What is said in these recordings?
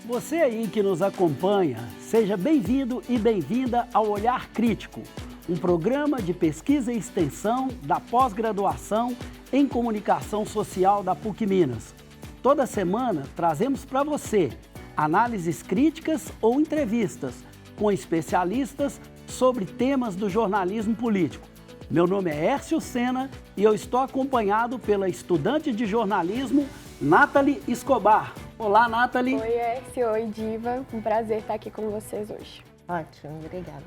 Você aí que nos acompanha, seja bem-vindo e bem-vinda ao Olhar Crítico, um programa de pesquisa e extensão da pós-graduação em Comunicação Social da PUC Minas. Toda semana trazemos para você análises críticas ou entrevistas com especialistas sobre temas do jornalismo político. Meu nome é Hércio Sena e eu estou acompanhado pela estudante de jornalismo Nathalie Escobar. Olá, Nathalie. Oi, Hércio. Oi, Diva. Um prazer estar aqui com vocês hoje. Ótimo, obrigada.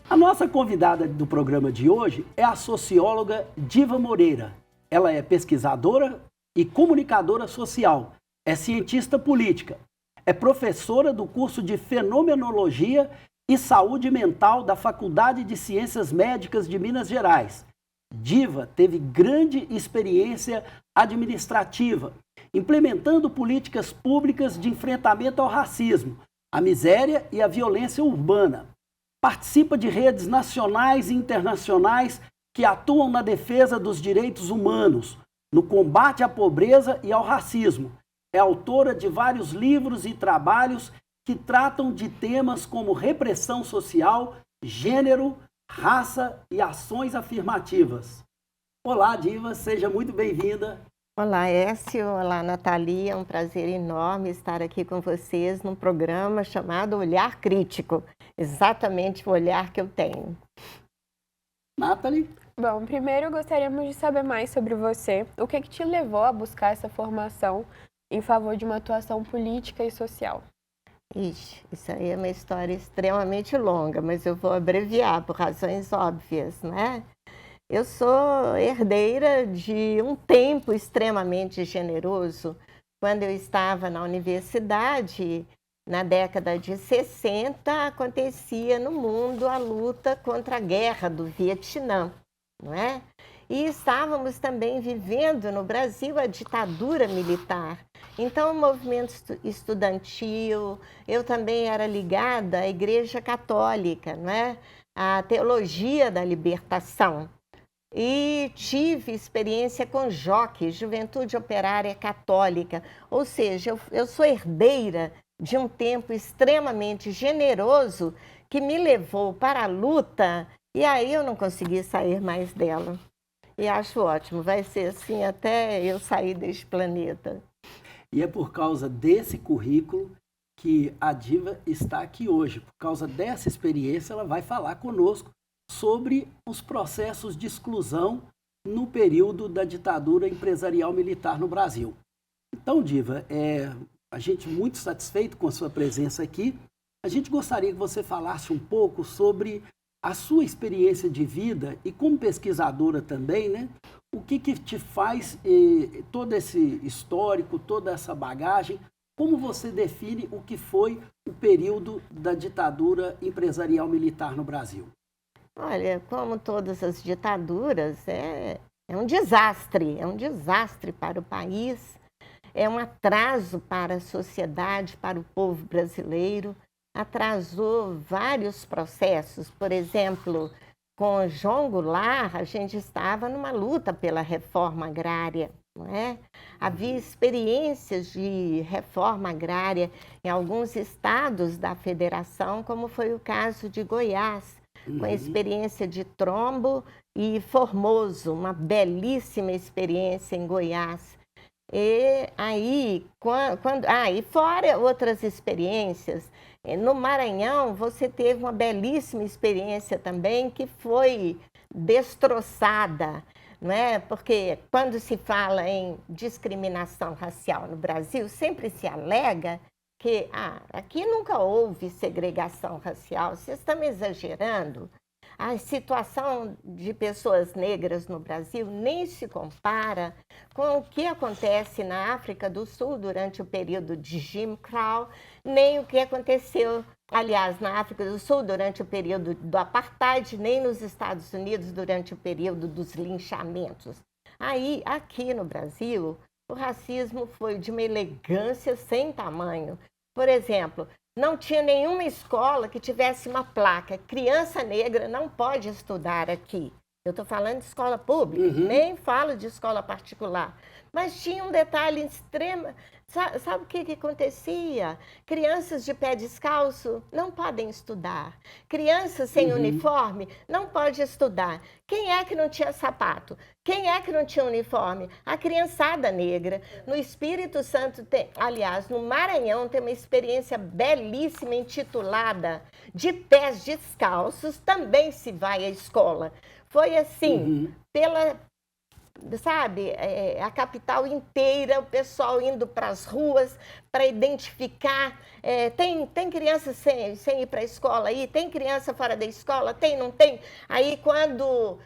A nossa convidada do programa de hoje é a socióloga Diva Moreira. Ela é pesquisadora e comunicadora social, é cientista política, é professora do curso de Fenomenologia e Saúde Mental da Faculdade de Ciências Médicas de Minas Gerais. Diva teve grande experiência administrativa, implementando políticas públicas de enfrentamento ao racismo, à miséria e à violência urbana. Participa de redes nacionais e internacionais que atuam na defesa dos direitos humanos, no combate à pobreza e ao racismo. É autora de vários livros e trabalhos que tratam de temas como repressão social, gênero, raça e ações afirmativas. Olá, Diva, seja muito bem-vinda. Olá, Hércio. Olá, Nathalie. É um prazer enorme estar aqui com vocês num programa chamado Olhar Crítico. Exatamente o olhar que eu tenho. Nathalie? Bom, primeiro gostaríamos de saber mais sobre você. O que te levou a buscar essa formação em favor de uma atuação política e social? Ixi, isso aí é uma história extremamente longa, mas eu vou abreviar por razões óbvias, né? Eu sou herdeira de um tempo extremamente generoso. Quando eu estava na universidade, na década de 60, acontecia no mundo a luta contra a guerra do Vietnã, não é? E estávamos também vivendo no Brasil a ditadura militar. Então, o movimento estudantil, eu também era ligada à Igreja Católica, não é? À teologia da libertação. E tive experiência com JOC, Juventude Operária Católica, ou seja, eu sou herdeira de um tempo extremamente generoso que me levou para a luta e aí eu não consegui sair mais dela. E acho ótimo, vai ser assim até eu sair deste planeta. E é por causa desse currículo que a Diva está aqui hoje. Por causa dessa experiência, ela vai falar conosco sobre os processos de exclusão no período da ditadura empresarial militar no Brasil. Então, Diva, a gente muito satisfeito com a sua presença aqui. A gente gostaria que você falasse um pouco sobre a sua experiência de vida e como pesquisadora também, né? O que te faz todo esse histórico, toda essa bagagem, como você define o que foi o período da ditadura empresarial militar no Brasil? Olha, como todas as ditaduras, é um desastre para o país, é um atraso para a sociedade, para o povo brasileiro, atrasou vários processos. Por exemplo, com João Goulart, a gente estava numa luta pela reforma agrária, não é? Havia experiências de reforma agrária em alguns estados da federação, como foi o caso de Goiás, com a experiência de Trombo e Formoso, uma belíssima experiência em Goiás. E aí, e fora outras experiências, no Maranhão você teve uma belíssima experiência também que foi destroçada, não é? Porque quando se fala em discriminação racial no Brasil, sempre se alega que aqui nunca houve segregação racial, vocês estão exagerando. A situação de pessoas negras no Brasil nem se compara com o que acontece na África do Sul durante o período de Jim Crow, nem o que aconteceu, aliás, na África do Sul durante o período do Apartheid, nem nos Estados Unidos durante o período dos linchamentos. Aí, aqui no Brasil, o racismo foi de uma elegância sem tamanho. Por exemplo, não tinha nenhuma escola que tivesse uma placa: criança negra não pode estudar aqui. Eu estou falando de escola pública, nem falo de escola particular. Mas tinha um detalhe Sabe o que acontecia? Crianças de pé descalço não podem estudar. Crianças sem uniforme não podem estudar. Quem é que não tinha sapato? Quem é que não tinha uniforme? A criançada negra. No Espírito Santo, aliás, no Maranhão, tem uma experiência belíssima intitulada De Pés Descalços, também se vai à escola. Foi assim, sabe, a capital inteira, o pessoal indo para as ruas para identificar. Tem criança sem ir para a escola aí? Tem criança fora da escola? Tem, não tem? Aí, quando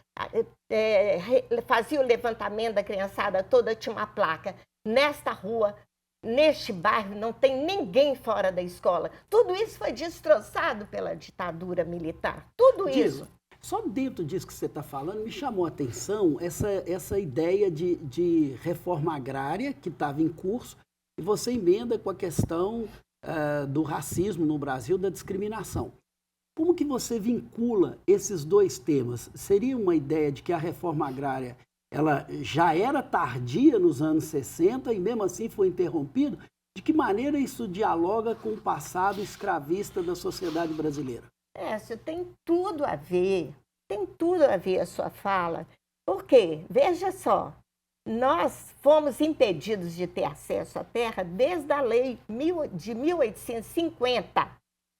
fazia o levantamento da criançada toda, tinha uma placa. Nesta rua, neste bairro, não tem ninguém fora da escola. Tudo isso foi destroçado pela ditadura militar. Tudo isso. Só dentro disso que você está falando, me chamou a atenção essa ideia de reforma agrária que estava em curso e você emenda com a questão do racismo no Brasil, da discriminação. Como que você vincula esses dois temas? Seria uma ideia de que a reforma agrária ela já era tardia nos anos 60 e mesmo assim foi interrompido? De que maneira isso dialoga com o passado escravista da sociedade brasileira? Isso tem tudo a ver a sua fala, porque, veja só, nós fomos impedidos de ter acesso à terra desde a lei de 1850.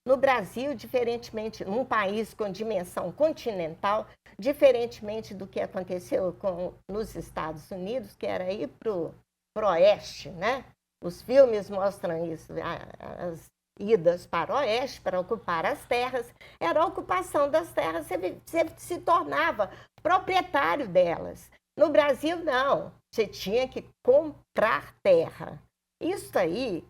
No Brasil, diferentemente, num país com dimensão continental, diferentemente do que aconteceu nos Estados Unidos, que era ir para o oeste, né? Os filmes mostram isso, as idas para o oeste, para ocupar as terras, era a ocupação das terras, você se tornava proprietário delas. No Brasil, não, você tinha que comprar terra. Isso aí,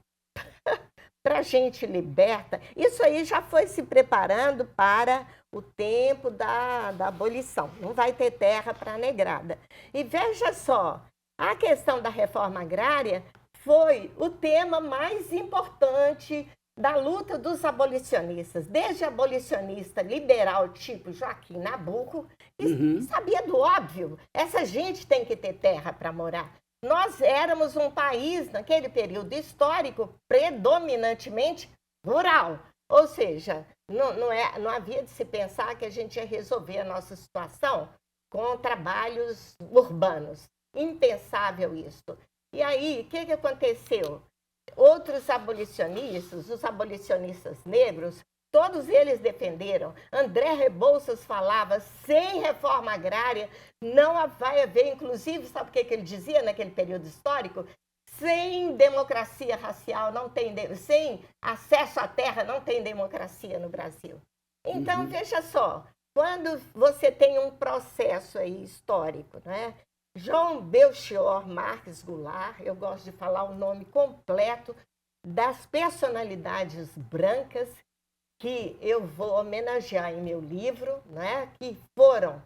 para a gente liberta, isso aí já foi se preparando para o tempo da abolição. Não vai ter terra para a negrada. E veja só, a questão da reforma agrária foi o tema mais importante da luta dos abolicionistas, desde abolicionista liberal tipo Joaquim Nabuco, que sabia do óbvio, essa gente tem que ter terra para morar. Nós éramos um país, naquele período histórico, predominantemente rural, ou seja, não havia de se pensar que a gente ia resolver a nossa situação com trabalhos urbanos. Impensável isso. E aí, o que aconteceu? Outros abolicionistas, os abolicionistas negros, todos eles defenderam. André Rebouças falava, sem reforma agrária não vai haver, inclusive, sabe o que ele dizia naquele período histórico? Sem democracia racial, sem acesso à terra, não tem democracia no Brasil. Então, veja só, quando você tem um processo aí histórico, né? João Belchior Marques Goulart, eu gosto de falar o nome completo das personalidades brancas que eu vou homenagear em meu livro, né? Que foram,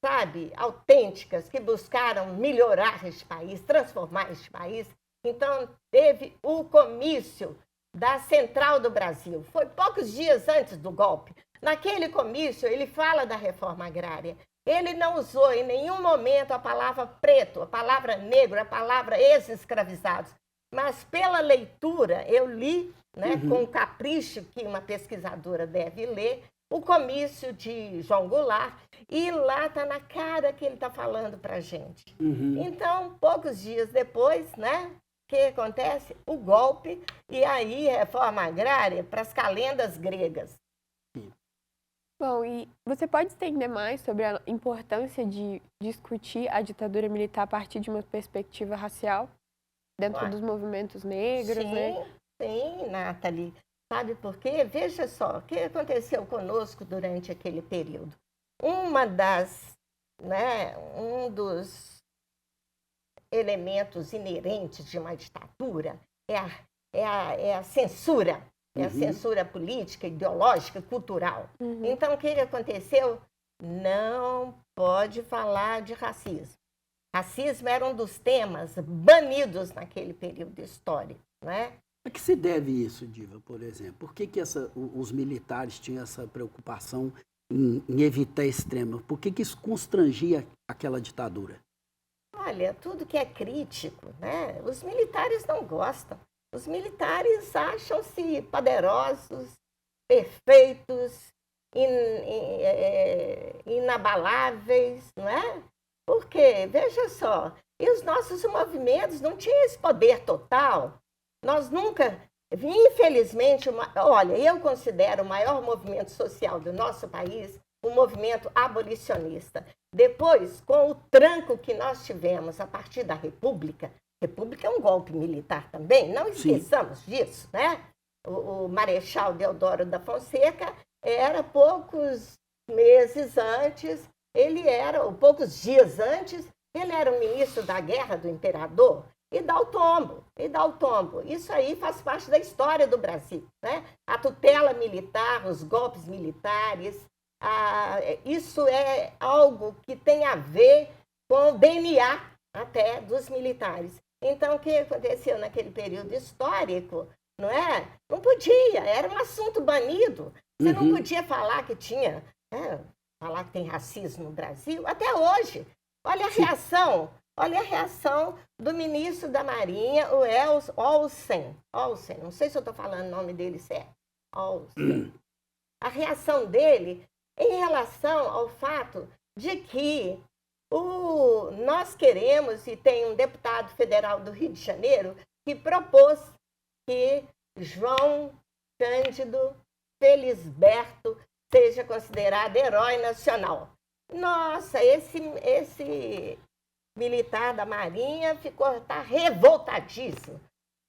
sabe, autênticas, que buscaram melhorar este país, transformar este país. Então, teve o comício da Central do Brasil, foi poucos dias antes do golpe. Naquele comício, ele fala da reforma agrária. Ele não usou em nenhum momento a palavra preto, a palavra negro, a palavra ex-escravizados. Mas pela leitura, eu li, né, com capricho que uma pesquisadora deve ler, o comício de João Goulart, e lá está na cara que ele está falando para a gente. Então, poucos dias depois, né, o que acontece? O golpe, e aí reforma agrária para as calendas gregas. Bom, e você pode estender mais sobre a importância de discutir a ditadura militar a partir de uma perspectiva racial, dentro dos movimentos negros, né? Sim, Nathalie. Sabe por quê? Veja só, o que aconteceu conosco durante aquele período. Um dos elementos inerentes de uma ditadura é a censura. É a censura política, ideológica, cultural. Então, o que aconteceu? Não pode falar de racismo. Racismo era um dos temas banidos naquele período histórico, não é? A que se deve isso, Diva, por exemplo? Por que os militares tinham essa preocupação em evitar extrema? Por que isso constrangia aquela ditadura? Olha, tudo que é crítico, né? Os militares não gostam. Os militares acham-se poderosos, perfeitos, inabaláveis, não é? Porque, veja só, e os nossos movimentos não tinham esse poder total. Nós nunca, infelizmente, olha, eu considero o maior movimento social do nosso país o movimento abolicionista. Depois, com o tranco que nós tivemos a partir da República é um golpe militar também, não esqueçamos disso, né? O Marechal Deodoro da Fonseca era poucos meses antes, poucos dias antes, ele era o ministro da guerra do imperador e dá o tombo. Isso aí faz parte da história do Brasil, né? A tutela militar, os golpes militares, isso é algo que tem a ver com o DNA até dos militares. Então, o que aconteceu naquele período histórico, não é? Não podia, era um assunto banido. Você não podia falar que tinha, falar que tem racismo no Brasil, até hoje. Olha a reação do ministro da Marinha, o Olsen, não sei se eu estou falando o nome dele certo, Olsen. A reação dele em relação ao fato de que nós queremos, e tem um deputado federal do Rio de Janeiro que propôs que João Cândido Felisberto seja considerado herói nacional. Nossa, esse militar da Marinha tá revoltadíssimo,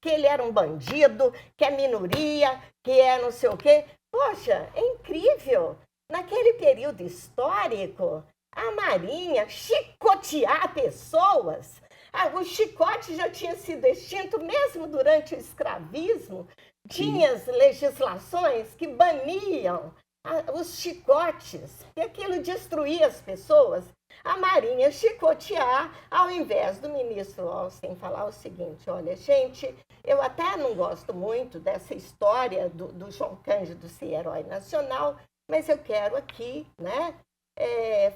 que ele era um bandido, que é minoria, que é não sei o quê. Poxa, é incrível. Naquele período histórico, a Marinha chicotear pessoas. O chicote já tinha sido extinto mesmo durante o escravismo. Tinha as legislações que baniam os chicotes, e aquilo destruía as pessoas. A Marinha chicotear, ao invés do ministro Olsen falar o seguinte: olha, gente, eu até não gosto muito dessa história do João Cândido ser herói nacional, mas eu quero aqui, né,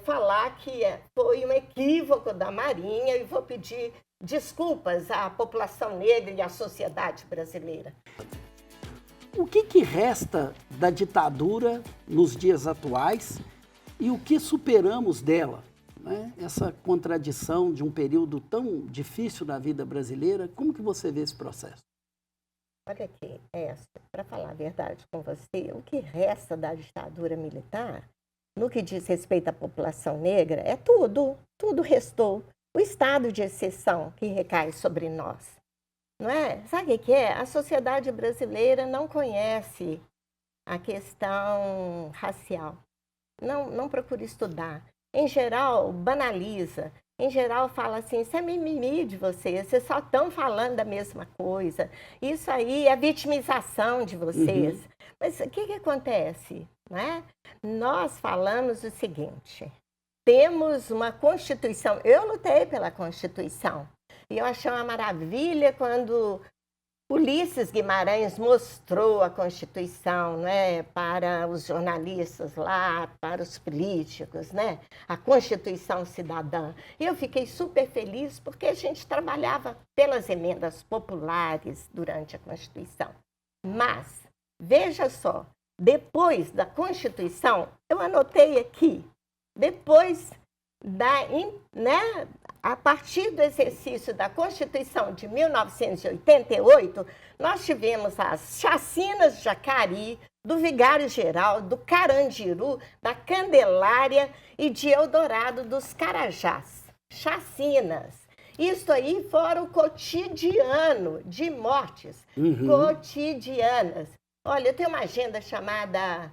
falar que foi um equívoco da Marinha e vou pedir desculpas à população negra e à sociedade brasileira. O que resta da ditadura nos dias atuais e o que superamos dela? Né? Essa contradição de um período tão difícil na vida brasileira, como que você vê esse processo? Olha aqui, para falar a verdade com você, o que resta da ditadura militar, no que diz respeito à população negra, é tudo restou. O estado de exceção que recai sobre nós. Não é? Sabe o que é? A sociedade brasileira não conhece a questão racial. Não procura estudar. Em geral, banaliza. Em geral, fala assim, isso é mimimi de vocês só estão falando da mesma coisa. Isso aí é vitimização de vocês. Mas o que acontece? Não é? Nós falamos o seguinte, temos uma Constituição. Eu lutei pela Constituição. E eu achei uma maravilha quando Ulisses Guimarães mostrou a Constituição, né, para os jornalistas lá, para os políticos, né, a Constituição Cidadã. E eu fiquei super feliz porque a gente trabalhava pelas emendas populares durante a Constituição. Mas, veja só, depois da Constituição, eu anotei aqui, depois a partir do exercício da Constituição de 1988, nós tivemos as chacinas de Jacari, do Vigário-Geral, do Carandiru, da Candelária e de Eldorado dos Carajás. Chacinas. Isso aí fora o cotidiano de mortes cotidianas. Olha, eu tenho uma agenda chamada...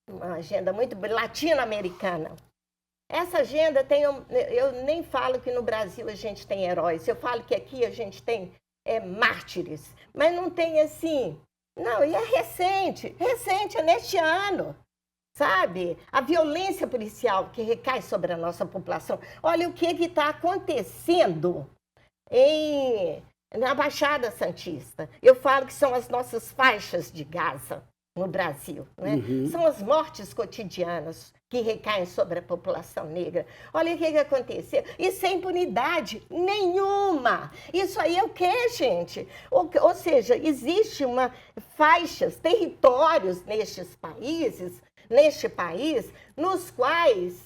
uma agenda muito latino-americana. Essa agenda eu nem falo que no Brasil a gente tem heróis, eu falo que aqui a gente tem mártires, mas não tem assim, não, e é recente é neste ano, sabe? A violência policial que recai sobre a nossa população. Olha o que está acontecendo na Baixada Santista. Eu falo que são as nossas faixas de Gaza. no Brasil, né? São as mortes cotidianas que recaem sobre a população negra. Olha o que aconteceu. E sem impunidade nenhuma. Isso aí é o quê, gente? Ou seja, existe faixas, territórios neste país, nos quais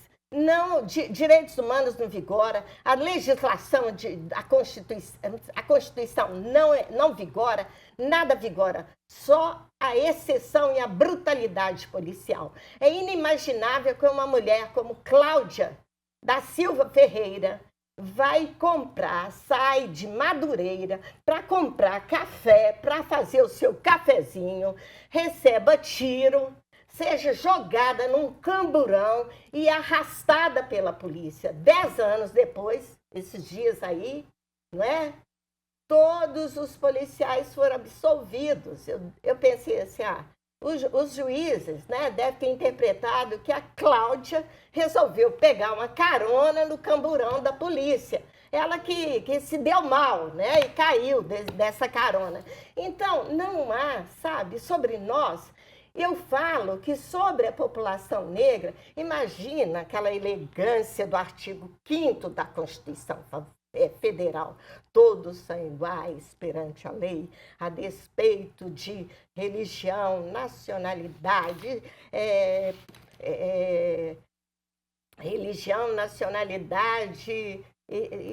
direitos humanos não vigora, a legislação, a Constituição não vigora, nada vigora, só a exceção e a brutalidade policial. É inimaginável que uma mulher como Cláudia da Silva Ferreira sai de Madureira para comprar café, para fazer o seu cafezinho, receba tiro, seja jogada num camburão e arrastada pela polícia. 10 anos depois, esses dias aí, não é? Todos os policiais foram absolvidos. Eu pensei assim, os juízes, né, devem ter interpretado que a Cláudia resolveu pegar uma carona no camburão da polícia. Ela que se deu mal, né, e caiu dessa carona. Então, não há, sabe, sobre nós. Eu falo que sobre a população negra, imagina aquela elegância do artigo 5º da Constituição Federal. Todos são iguais perante a lei, a despeito de religião, nacionalidade,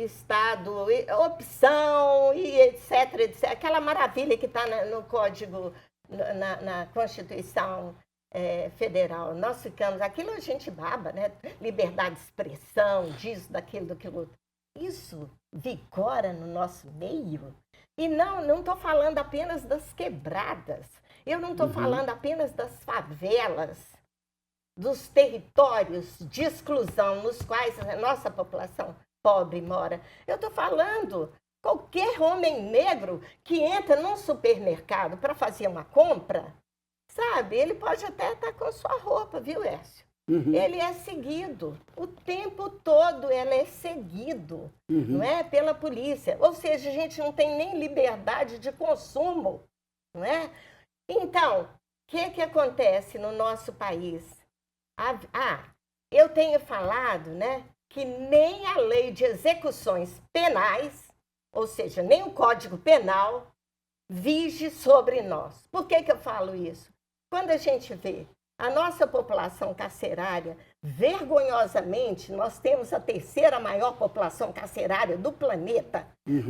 estado, opção, e etc, etc. Aquela maravilha que está no Código, na Constituição Federal. Nós ficamos, aquilo a gente baba, né? Liberdade de expressão, disso, daquilo, daquilo. Isso vigora no nosso meio. E não estou falando apenas das quebradas. Eu não estou falando apenas das favelas, dos territórios de exclusão nos quais a nossa população pobre mora. Eu estou falando qualquer homem negro que entra num supermercado para fazer uma compra, sabe? Ele pode até estar com sua roupa, viu, Écio? Ele é seguido. O tempo todo ele é seguido, não é? Pela polícia. Ou seja, a gente não tem nem liberdade de consumo, não é? Então, o que acontece no nosso país? Eu tenho falado, né, que nem a lei de execuções penais, ou seja, nem o Código Penal, vige sobre nós. Por que eu falo isso? Quando a gente vê a nossa população carcerária, vergonhosamente, nós temos a 3ª maior população carcerária do planeta.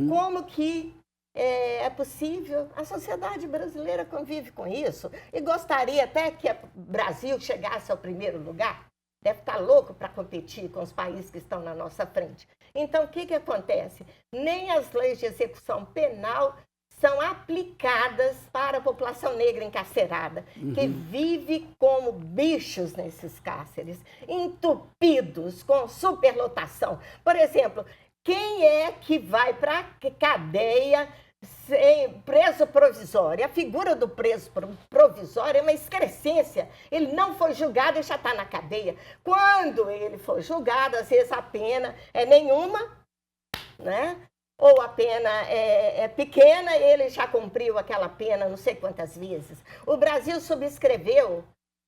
Como que é possível? A sociedade brasileira convive com isso e gostaria até que o Brasil chegasse ao primeiro lugar. Deve estar louco para competir com os países que estão na nossa frente. Então, o que acontece? Nem as leis de execução penal são aplicadas para a população negra encarcerada, que vive como bichos nesses cárceres, entupidos, com superlotação. Por exemplo, quem é que vai para a cadeia sem preso provisório? A figura do preso provisório é uma excrescência. Ele não foi julgado e já está na cadeia. Quando ele for julgado, às vezes a pena é nenhuma, né? Ou a pena é pequena e ele já cumpriu aquela pena não sei quantas vezes. O Brasil subscreveu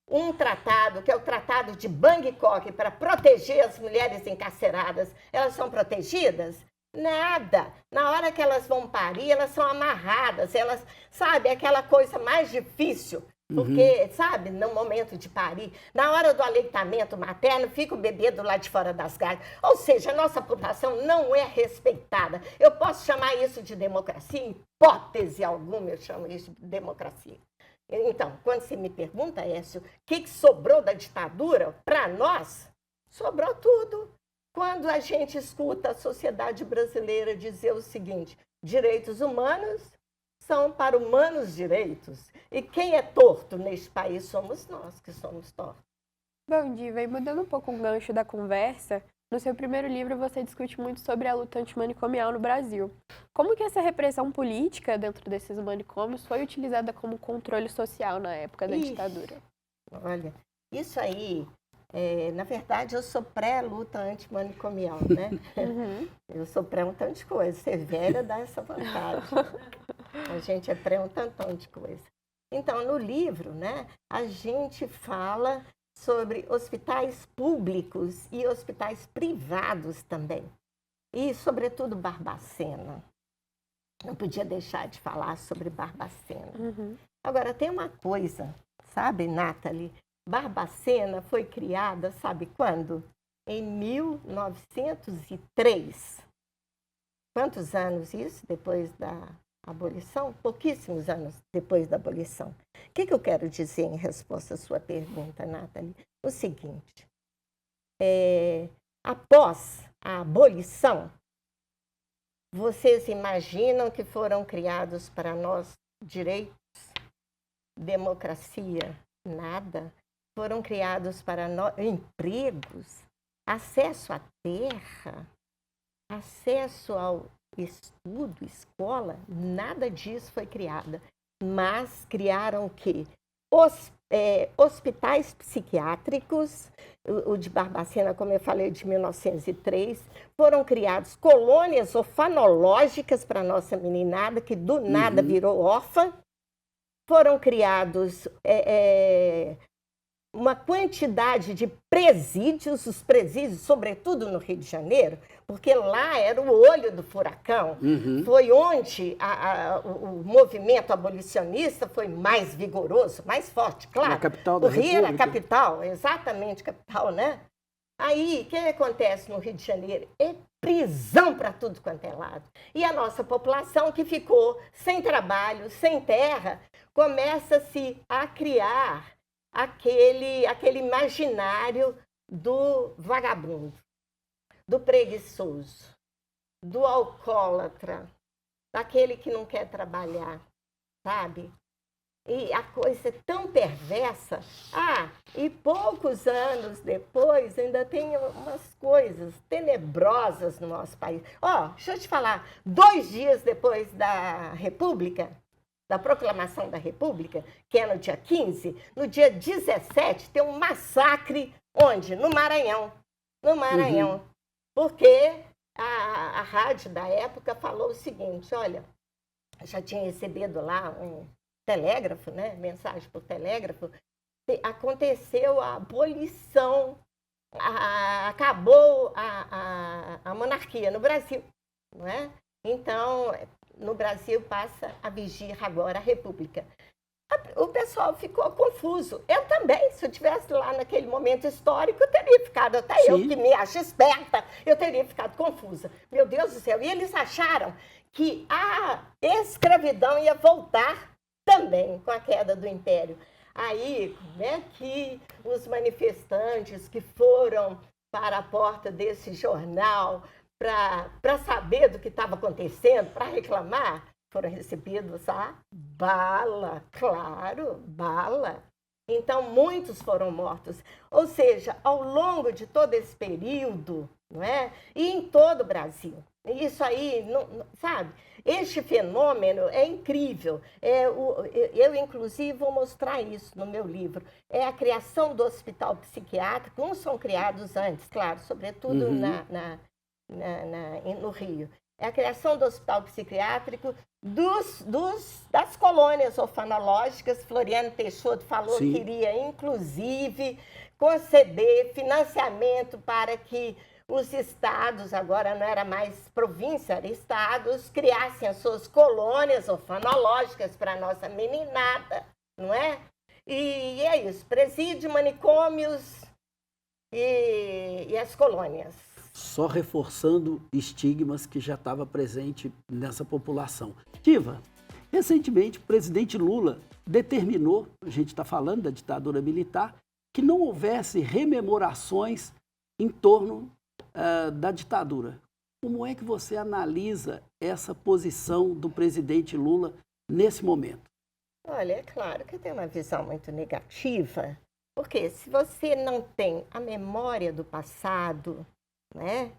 um tratado, que é o Tratado de Bangkok, para proteger as mulheres encarceradas. Elas são protegidas? Nada. Na hora que elas vão parir, elas são amarradas. Elas, sabe, aquela coisa mais difícil. Porque, sabe, no momento de parir, na hora do aleitamento materno, fica o bebê do lado de fora das grades. Ou seja, a nossa população não é respeitada. Eu posso chamar isso de democracia? Em hipótese alguma, eu chamo isso de democracia. Então, quando você me pergunta, Écio, o que sobrou da ditadura, para nós, sobrou tudo. Quando a gente escuta a sociedade brasileira dizer o seguinte: direitos humanos são para humanos direitos. E quem é torto neste país somos nós que somos tortos. Bom, Diva, e mudando um pouco o gancho da conversa, no seu primeiro livro você discute muito sobre a luta antimanicomial no Brasil. Como que essa repressão política dentro desses manicômios foi utilizada como controle social na época da ditadura? Olha, isso aí, na verdade, eu sou pré-luta antimanicomial, né? Eu sou pré um tanto de coisa. Ser velha dá essa vantagem. A gente é pré um tantão de coisa. Então, no livro, né, a gente fala sobre hospitais públicos e hospitais privados também. E, sobretudo, Barbacena. Não podia deixar de falar sobre Barbacena. Agora, tem uma coisa, sabe, Nathalie? Barbacena foi criada, sabe quando? Em 1903. Quantos anos isso, depois da abolição? Pouquíssimos anos depois da abolição. O que eu quero dizer em resposta à sua pergunta, Nathalie? O seguinte, após a abolição, vocês imaginam que foram criados para nós direitos, democracia? Nada. Foram criados para nós empregos, acesso à terra, acesso ao estudo, escola, nada disso foi criado. Mas criaram o quê? Hospitais psiquiátricos, o de Barbacena, como eu falei, de 1903, foram criados colônias orfanológicas para a nossa meninada, que do nada virou órfã. Foram criados uma quantidade de presídios, os presídios, sobretudo no Rio de Janeiro, porque lá era o olho do furacão. Foi onde o movimento abolicionista foi mais vigoroso, mais forte, claro. Na capital da Rio República. era a capital, exatamente capital, né? Aí, o que acontece no Rio de Janeiro? É prisão para tudo quanto é lado. E a nossa população, que ficou sem trabalho, sem terra, começa-se a criar aquele imaginário do vagabundo, do preguiçoso, do alcoólatra, daquele que não quer trabalhar, sabe? E a coisa é tão perversa. E poucos anos depois ainda tem umas coisas tenebrosas no nosso país. Deixa eu te falar, 2 dias depois da República, da proclamação da República, que é no dia 15, no dia 17 tem um massacre, onde? No Maranhão. No Maranhão. Porque a rádio da época falou o seguinte, olha, já tinha recebido lá um telégrafo, né, mensagem por telégrafo, aconteceu a abolição, acabou a monarquia no Brasil, não é? Então, no Brasil passa a vigir agora a República. O pessoal ficou confuso. Eu também, se eu estivesse lá naquele momento histórico, eu teria ficado, até Sim. eu que me acho esperta, eu teria ficado confusa. Meu Deus do céu, e eles acharam que a escravidão ia voltar também com a queda do Império. Aí, como é que os manifestantes que foram para a porta desse jornal para saber do que estava acontecendo, para reclamar, foram recebidos a bala, claro, bala. Então, muitos foram mortos. Ou seja, ao longo de todo esse período, não é? E em todo o Brasil. Isso aí, não, sabe? Este fenômeno é incrível. Eu, inclusive, vou mostrar isso no meu livro. É a criação do hospital psiquiátrico. Uns são criados antes, claro, sobretudo no Rio. É a criação do hospital psiquiátrico, das colônias orfanológicas. Floriano Peixoto falou Sim. que iria, inclusive, conceder financiamento para que os estados, agora não era mais província, era estados, criassem as suas colônias orfanológicas para a nossa meninada, não é? E é isso, presídio, manicômios e as colônias. Só reforçando estigmas que já estava presente nessa população. Tiva, recentemente o presidente Lula determinou, a gente está falando da ditadura militar, que não houvesse rememorações em torno da ditadura. Como é que você analisa essa posição do presidente Lula nesse momento? Olha, é claro que eu tenho uma visão muito negativa, porque se você não tem a memória do passado, né,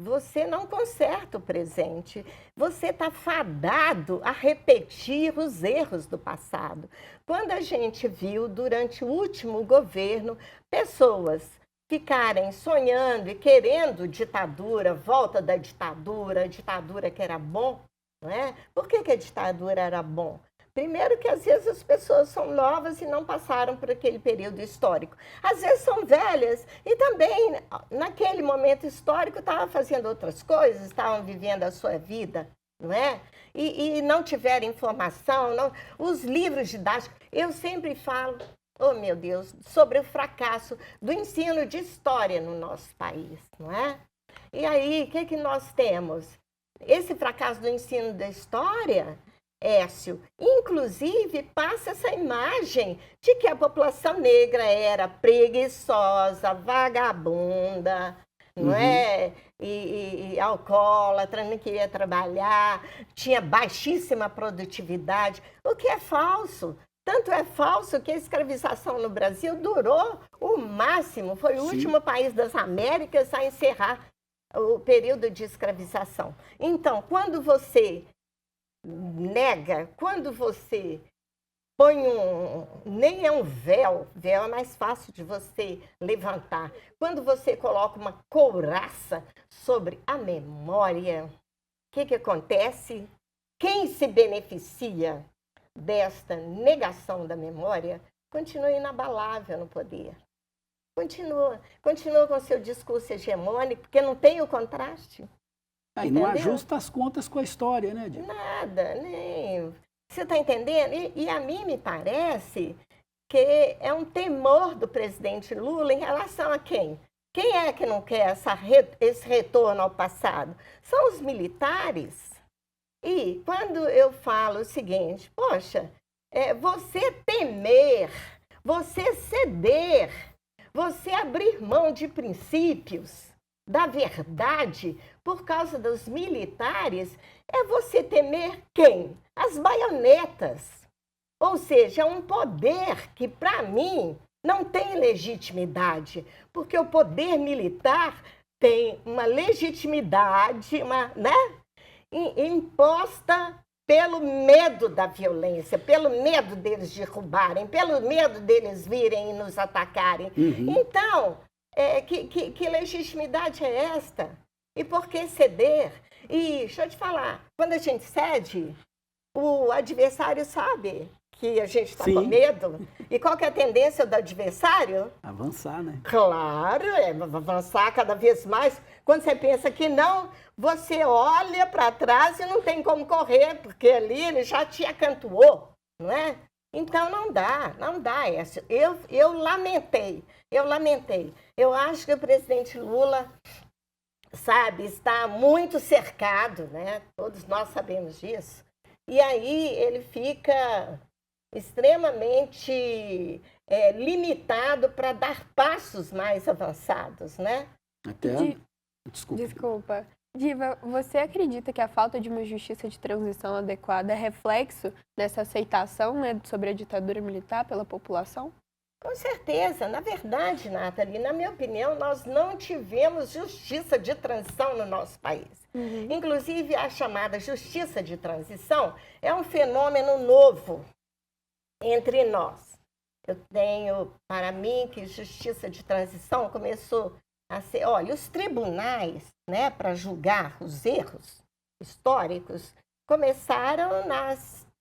você não conserta o presente. Você está fadado a repetir os erros do passado. Quando a gente viu, durante o último governo, pessoas ficarem sonhando e querendo ditadura, volta da ditadura, a ditadura que era bom, não é? Por que a ditadura era bom? Primeiro que às vezes as pessoas são novas e não passaram por aquele período histórico. Às vezes são velhas e também, naquele momento histórico, estavam fazendo outras coisas, estavam vivendo a sua vida, não é? E não tiveram informação. Não... Os livros didáticos, eu sempre falo, oh meu Deus, sobre o fracasso do ensino de história no nosso país, não é? E aí, o que nós temos? Esse fracasso do ensino da história, Écio, inclusive passa essa imagem de que a população negra era preguiçosa, vagabunda, não é? E alcoólatra, não queria trabalhar, tinha baixíssima produtividade, o que é falso. Tanto é falso que a escravização no Brasil durou o máximo, foi o último país das Américas a encerrar o período de escravização. Então, quando você nega, quando você põe nem é um véu é mais fácil de você levantar. Quando você coloca uma couraça sobre a memória, o que acontece? Quem se beneficia desta negação da memória continua inabalável no poder. Continua com seu discurso hegemônico, porque não tem o contraste. E não ajusta as contas com a história, né, Diva? Nada, nem... Você está entendendo? E a mim me parece que é um temor do presidente Lula em relação a quem? Quem é que não quer esse retorno ao passado? São os militares. E quando eu falo o seguinte, poxa, você temer, você ceder, você abrir mão de princípios, da verdade, por causa dos militares, é você temer quem? As baionetas. Ou seja, é um poder que, para mim, não tem legitimidade, porque o poder militar tem uma legitimidade, imposta pelo medo da violência, pelo medo deles derrubarem, pelo medo deles virem e nos atacarem. Então, que legitimidade é esta? E por que ceder? E deixa eu te falar, quando a gente cede, o adversário sabe que a gente está com medo. E qual que é a tendência do adversário? Avançar, né? Claro, avançar cada vez mais. Quando você pensa que não, você olha para trás e não tem como correr, porque ali ele já te acantoou, não é? Então não dá, Écio. Eu lamentei. Eu acho que o presidente Lula, está muito cercado, né? Todos nós sabemos disso. E aí ele fica extremamente limitado para dar passos mais avançados, né? Desculpa. Diva, você acredita que a falta de uma justiça de transição adequada é reflexo dessa aceitação, né, sobre a ditadura militar pela população? Com certeza. Na verdade, Nathalie, na minha opinião, nós não tivemos justiça de transição no nosso país. Inclusive, a chamada justiça de transição é um fenômeno novo entre nós. Eu tenho, para mim, que justiça de transição começou a ser... Olha, os tribunais, né, para julgar os erros históricos, começaram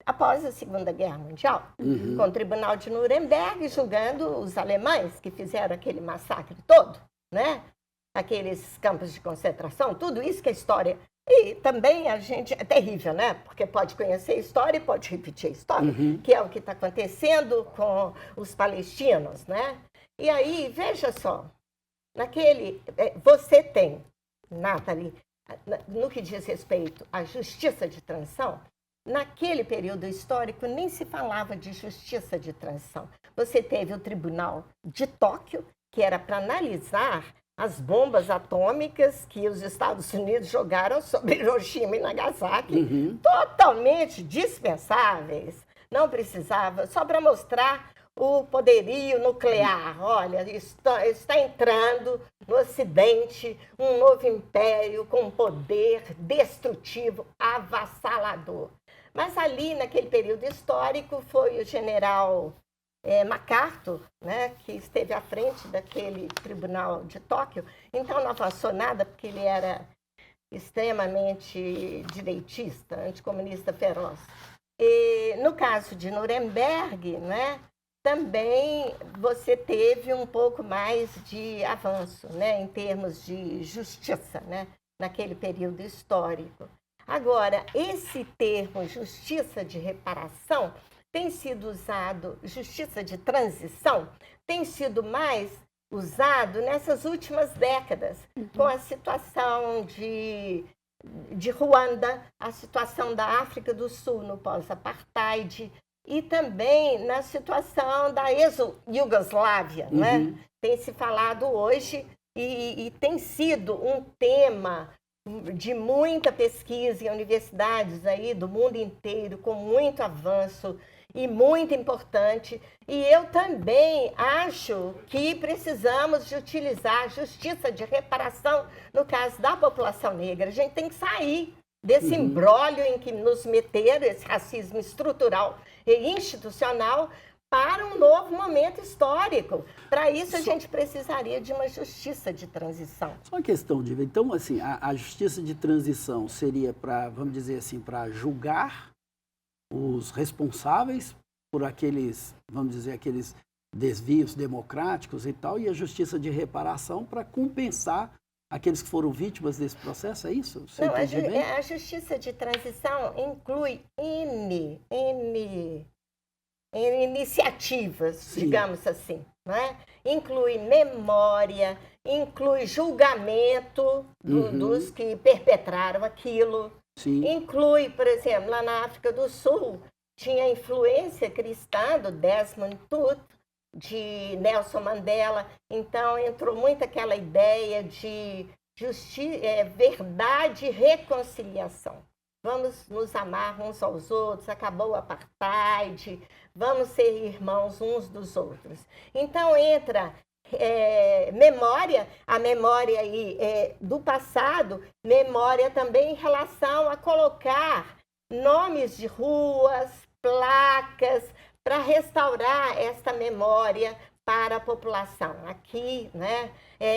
após a Segunda Guerra Mundial, com o Tribunal de Nuremberg julgando os alemães que fizeram aquele massacre todo, né? Aqueles campos de concentração, tudo isso que é história. E também a gente... É terrível, né? Porque pode conhecer a história e pode repetir a história, que é o que está acontecendo com os palestinos, né? E aí, veja só, você tem, Nathalie, no que diz respeito à justiça de transição, naquele período histórico nem se falava de justiça de transição. Você teve o Tribunal de Tóquio, que era para analisar as bombas atômicas que os Estados Unidos jogaram sobre Hiroshima e Nagasaki, totalmente dispensáveis, não precisava, só para mostrar o poderio nuclear. Olha, está entrando no Ocidente um novo império com poder destrutivo, avassalador. Mas ali, naquele período histórico, foi o general MacArthur, né, que esteve à frente daquele tribunal de Tóquio. Então não avançou nada, porque ele era extremamente direitista, anticomunista feroz. E, no caso de Nuremberg, né, também você teve um pouco mais de avanço, né, em termos de justiça, né, naquele período histórico. Agora, esse termo justiça de reparação tem sido usado, justiça de transição, tem sido mais usado nessas últimas décadas, com a situação de Ruanda, a situação da África do Sul no pós-apartheid e também na situação da ex-Iugoslávia, né? Tem se falado hoje e tem sido um tema de muita pesquisa em universidades aí do mundo inteiro, com muito avanço e muito importante. E eu também acho que precisamos de utilizar a justiça de reparação no caso da população negra. A gente tem que sair desse imbróglio em que nos meteram, esse racismo estrutural e institucional, para um novo momento histórico. Para isso, a gente precisaria de uma justiça de transição. Só uma questão, Diva. Então, assim, a justiça de transição seria para, vamos dizer assim, para julgar os responsáveis por aqueles, vamos dizer, aqueles desvios democráticos e tal, e a justiça de reparação para compensar aqueles que foram vítimas desse processo, é isso? Você entende bem? A justiça de transição inclui iniciativas, Sim, digamos assim, não é? Inclui memória, inclui julgamento dos que perpetraram aquilo. sim. Inclui, por exemplo, lá na África do Sul, tinha influência cristã do Desmond Tutu, de Nelson Mandela. Então, entrou muito aquela ideia de verdade e reconciliação. Vamos nos amar uns aos outros, acabou o apartheid, vamos ser irmãos uns dos outros. Então, entra memória, a memória aí, do passado, memória também em relação a colocar nomes de ruas, placas, para restaurar esta memória para a população. Aqui, né,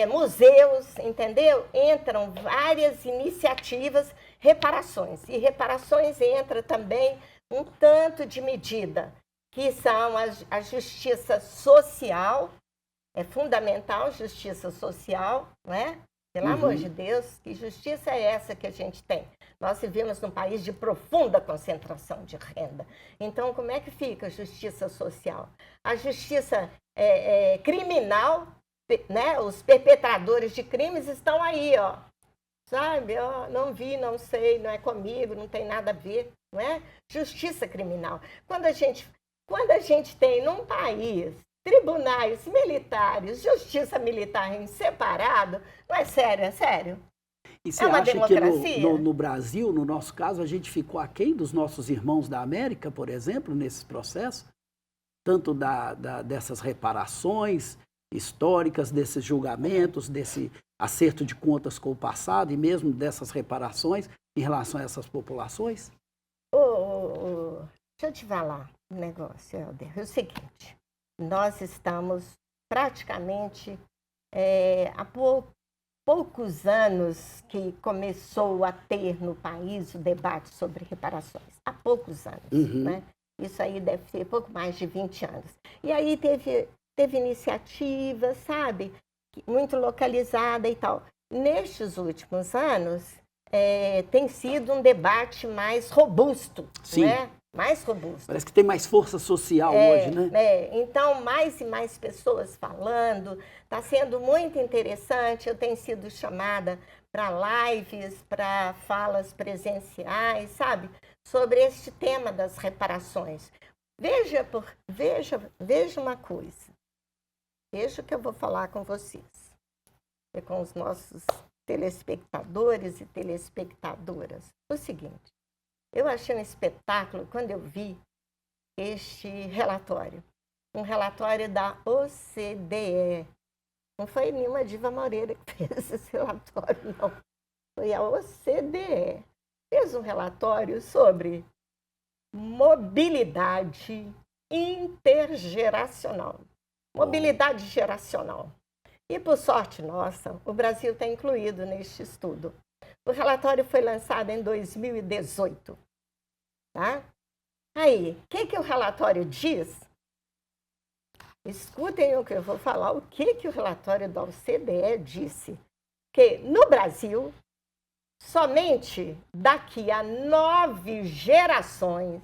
museus, entendeu? Entram várias iniciativas, reparações. E reparações entra também um tanto de medida, que são a justiça social. É fundamental justiça social, né? Pelo amor de Deus, que justiça é essa que a gente tem? Nós vivemos num país de profunda concentração de renda. Então, como é que fica a justiça social? A justiça criminal, né? Os perpetradores de crimes estão aí, ó. Sabe? Ó, não vi, não sei, não é comigo, não tem nada a ver, não é? Justiça criminal. Quando a gente tem num país tribunais militares, justiça militar em separado, não é sério, é sério? E você acha que no Brasil, no nosso caso, a gente ficou aquém dos nossos irmãos da América, por exemplo, nesse processo? Tanto dessas reparações históricas, desses julgamentos, desse acerto de contas com o passado e mesmo dessas reparações em relação a essas populações? Deixa eu te falar um negócio, Helder. É o seguinte, nós estamos praticamente há poucos anos que começou a ter no país o debate sobre reparações. Há poucos anos, né? Isso aí deve ser pouco mais de 20 anos. E aí teve iniciativa, sabe? Muito localizada e tal. Nestes últimos anos, tem sido um debate mais robusto, Sim. Né? Mais robusto. Parece que tem mais força social hoje, né? Então, mais e mais pessoas falando. Está sendo muito interessante. Eu tenho sido chamada para lives, para falas presenciais, sabe? Sobre este tema das reparações. Veja uma coisa. Veja o que eu vou falar com vocês. E com os nossos telespectadores e telespectadoras. O seguinte. Eu achei um espetáculo quando eu vi este relatório. Um relatório da OCDE. Não foi nenhuma Diva Moreira que fez esse relatório, não. Foi a OCDE. Fez um relatório sobre mobilidade intergeracional. Mobilidade geracional. E, por sorte nossa, o Brasil está incluído neste estudo. O relatório foi lançado em 2018. Tá? Aí, o que o relatório diz? Escutem o que eu vou falar, o que o relatório da OCDE disse. Que no Brasil, somente daqui a 9 gerações,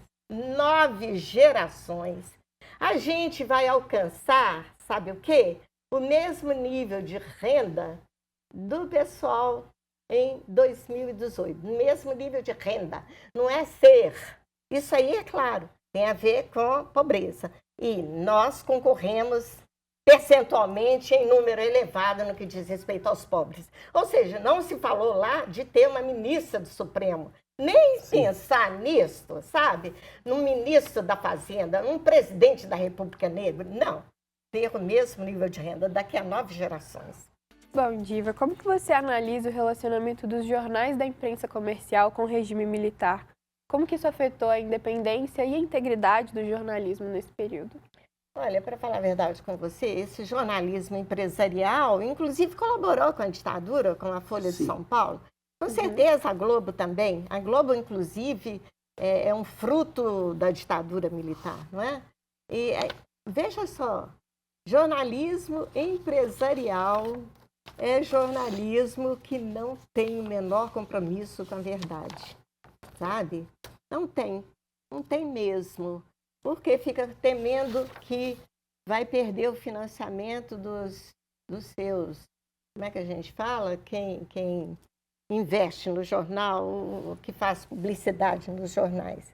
a gente vai alcançar, sabe o quê? O mesmo nível de renda do pessoal em 2018. O mesmo nível de renda. Não é ser. Isso aí, é claro, tem a ver com pobreza. E nós concorremos percentualmente em número elevado no que diz respeito aos pobres. Ou seja, não se falou lá de ter uma ministra do Supremo. Nem pensar nisso, sabe? Num ministro da Fazenda, num presidente da República Negro. Não. Ter o mesmo nível de renda daqui a 9 gerações. Bom, Diva, como que você analisa o relacionamento dos jornais da imprensa comercial com o regime militar? Como que isso afetou a independência e a integridade do jornalismo nesse período? Olha, para falar a verdade com você, esse jornalismo empresarial, inclusive colaborou com a ditadura, com a Folha de São Paulo. Com certeza a Globo também. A Globo, inclusive, é um fruto da ditadura militar, não é? E veja só, jornalismo empresarial é jornalismo que não tem o menor compromisso com a verdade, sabe? Não tem mesmo, porque fica temendo que vai perder o financiamento dos seus, como é que a gente fala? Quem investe no jornal, que faz publicidade nos jornais.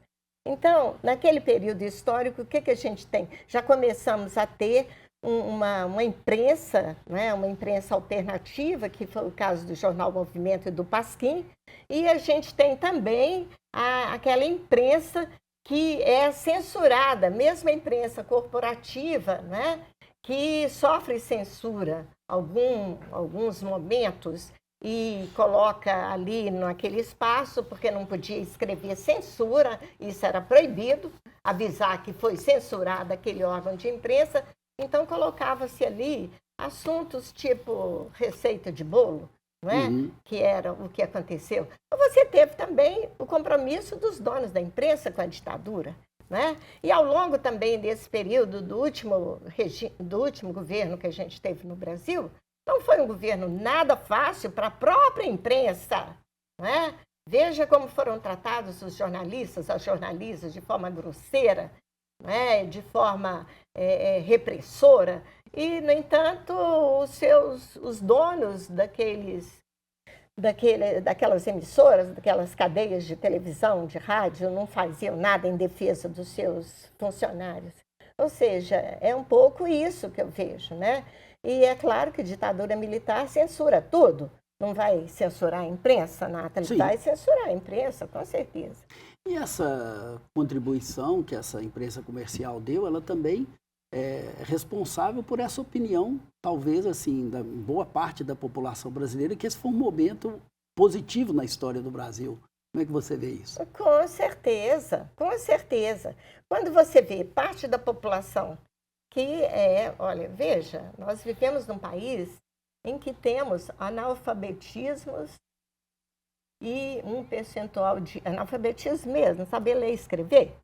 Então, naquele período histórico, o que a gente tem? Já começamos a ter uma imprensa, né, uma imprensa alternativa, que foi o caso do Jornal Movimento e do Pasquim, e a gente tem também aquela imprensa que é censurada, mesmo a imprensa corporativa, né, que sofre censura alguns momentos e coloca ali naquele espaço, porque não podia escrever censura, isso era proibido, avisar que foi censurado aquele órgão de imprensa. Então, colocava-se ali assuntos tipo receita de bolo, não é? Que era o que aconteceu. Você teve também o compromisso dos donos da imprensa com a ditadura, não é? E ao longo também desse período do último governo que a gente teve no Brasil, não foi um governo nada fácil para a própria imprensa, não é? Veja como foram tratados os jornalistas, as jornalistas, de forma grosseira, né, de forma repressora, e, no entanto, os donos daquelas emissoras, daquelas cadeias de televisão, de rádio, não faziam nada em defesa dos seus funcionários. Ou seja, é um pouco isso que eu vejo, né? E é claro que a ditadura militar censura tudo. Não vai censurar a imprensa, Nathalie? Vai censurar a imprensa, com certeza. E essa contribuição que essa imprensa comercial deu, ela também é responsável por essa opinião, talvez assim, da boa parte da população brasileira, que esse foi um momento positivo na história do Brasil. Como é que você vê isso? Com certeza, com certeza. Quando você vê parte da população que olha, veja, nós vivemos num país em que temos analfabetismos e um percentual de analfabetismo mesmo, saber ler e escrever.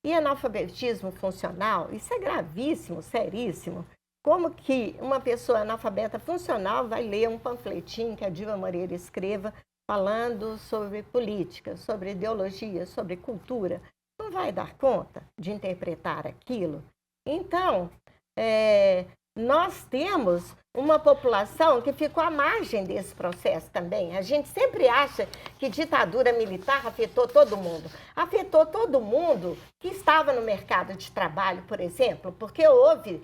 E analfabetismo funcional, isso é gravíssimo, seríssimo. Como que uma pessoa analfabeta funcional vai ler um panfletinho que a Diva Moreira escreva falando sobre política, sobre ideologia, sobre cultura? Não vai dar conta de interpretar aquilo? Então, nós temos uma população que ficou à margem desse processo também. A gente sempre acha que ditadura militar afetou todo mundo. Afetou todo mundo que estava no mercado de trabalho, por exemplo, porque houve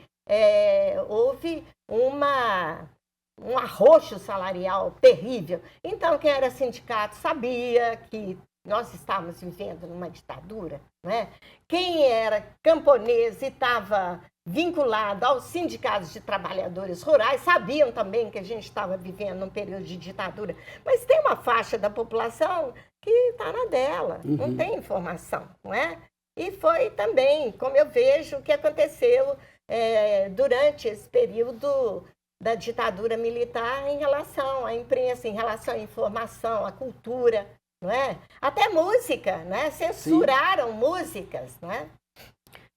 um arroxo salarial terrível. Então, quem era sindicato sabia que nós estávamos vivendo numa ditadura, né? Quem era camponês e estava vinculado aos sindicatos de trabalhadores rurais sabiam também que a gente estava vivendo num período de ditadura. Mas tem uma faixa da população que está na dela, não tem informação, não é? E foi também, como eu vejo, o que aconteceu durante esse período da ditadura militar em relação à imprensa, em relação à informação, à cultura. não é? Até música, né? Censuraram músicas, né?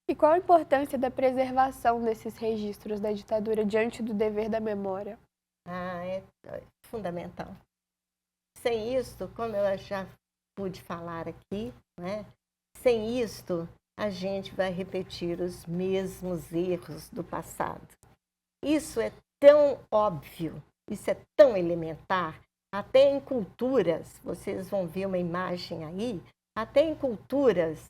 E qual a importância da preservação desses registros da ditadura diante do dever da memória? É fundamental. Sem isto, como eu já pude falar aqui, né? Sem isto, a gente vai repetir os mesmos erros do passado. Isso é tão óbvio, isso é tão elementar, até em culturas, vocês vão ver uma imagem aí, até em culturas,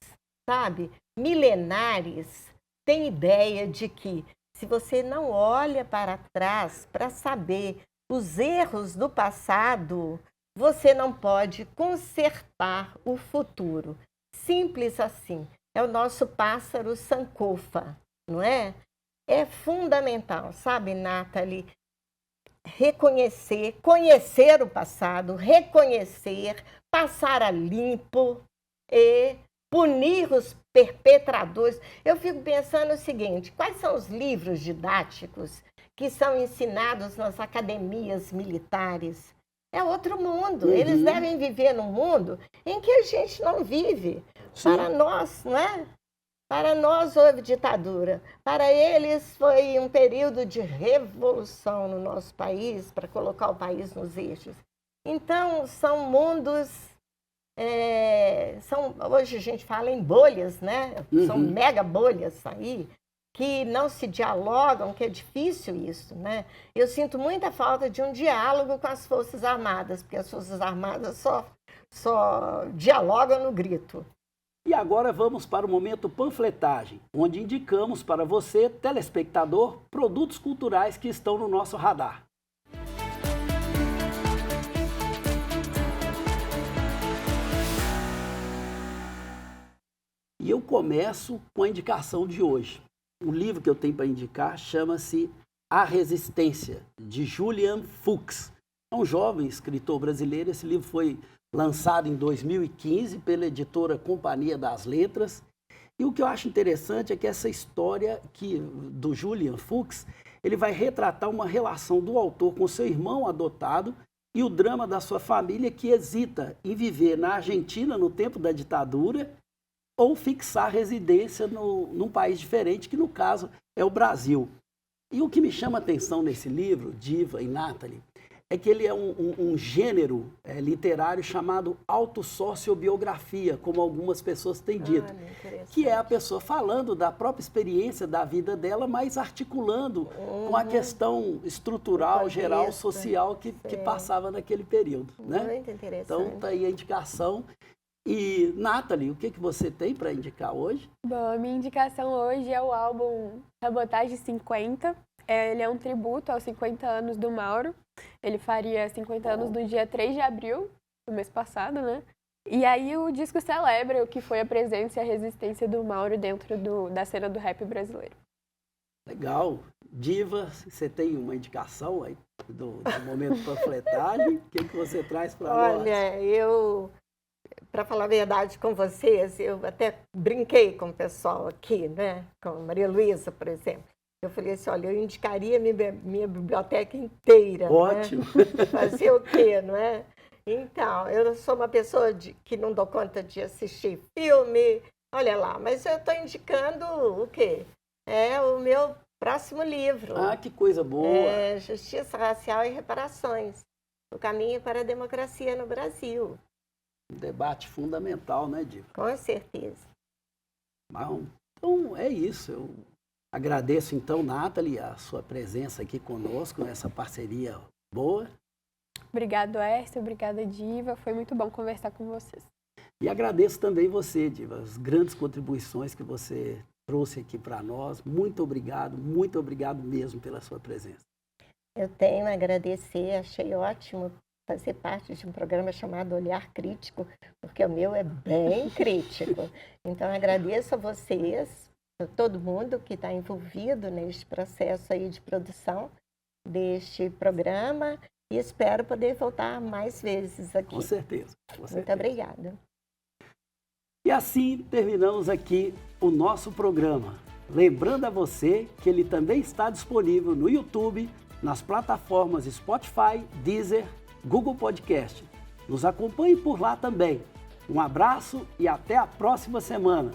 sabe, milenares, tem ideia de que se você não olha para trás para saber os erros do passado, você não pode consertar o futuro. Simples assim. É o nosso pássaro sankofa, não é? É fundamental, sabe, Nathalie? Reconhecer, conhecer o passado, reconhecer, passar a limpo e punir os perpetradores. Eu fico pensando o seguinte, quais são os livros didáticos que são ensinados nas academias militares? É outro mundo. Eles devem viver num mundo em que a gente não vive. Sim. Para nós, não é? Para nós houve ditadura. Para eles foi um período de revolução no nosso país, para colocar o país nos eixos. Então, são mundos... hoje a gente fala em bolhas, né? São mega bolhas aí, que não se dialogam, que é difícil isso, né? Eu sinto muita falta de um diálogo com as Forças Armadas, porque as Forças Armadas só dialogam no grito. E agora vamos para o momento panfletagem, onde indicamos para você, telespectador, produtos culturais que estão no nosso radar. E eu começo com a indicação de hoje. O livro que eu tenho para indicar chama-se A Resistência, de Julian Fuchs. É um jovem escritor brasileiro. Esse livro foi lançado em 2015 pela editora Companhia das Letras. E o que eu acho interessante é que essa história do Julian Fuchs, ele vai retratar uma relação do autor com seu irmão adotado e o drama da sua família que hesita em viver na Argentina no tempo da ditadura ou fixar residência num país diferente, que no caso é o Brasil. E o que me chama a atenção nesse livro, Diva e Nathalie, é que ele é um gênero literário chamado autossociobiografia, como algumas pessoas têm dito, que é a pessoa falando da própria experiência da vida dela, mas articulando com a questão estrutural, geral, social que passava naquele período. Né? Muito interessante. Então, está aí a indicação. E, Nathalie, o que você tem para indicar hoje? Bom, a minha indicação hoje é o álbum Sabotagem 50. Ele é um tributo aos 50 anos do Mauro. Ele faria 50 anos no dia 3 de abril do mês passado, né? E aí o disco celebra o que foi a presença e a resistência do Mauro dentro da cena do rap brasileiro. Legal. Diva, você tem uma indicação aí do momento panfletagem? O que você traz para nós? Olha, para falar a verdade com vocês, eu até brinquei com o pessoal aqui, né? Com a Maria Luísa, por exemplo. Eu falei assim, olha, eu indicaria minha biblioteca inteira. Ótimo! Né? Fazer o quê, não é? Então, eu sou uma pessoa que não dou conta de assistir filme, olha lá, mas eu estou indicando o quê? É o meu próximo livro. Ah, que coisa boa! Justiça Racial e Reparações. O caminho para a democracia no Brasil. Um debate fundamental, né, Diva? Com certeza. Então, é isso. Eu agradeço, então, Nathalie, a sua presença aqui conosco, nessa parceria boa. Obrigado, Ércio. Obrigada, Diva. Foi muito bom conversar com vocês. E agradeço também você, Diva, as grandes contribuições que você trouxe aqui para nós. Muito obrigado mesmo pela sua presença. Eu tenho a agradecer, achei ótimo fazer parte de um programa chamado Olhar Crítico, porque o meu é bem crítico. Então, agradeço a vocês, a todo mundo que está envolvido neste processo aí de produção deste programa e espero poder voltar mais vezes aqui. Com certeza. Muito obrigada. E assim terminamos aqui o nosso programa. Lembrando a você que ele também está disponível no YouTube, nas plataformas Spotify, Deezer, Google Podcast. Nos acompanhe por lá também. Um abraço e até a próxima semana.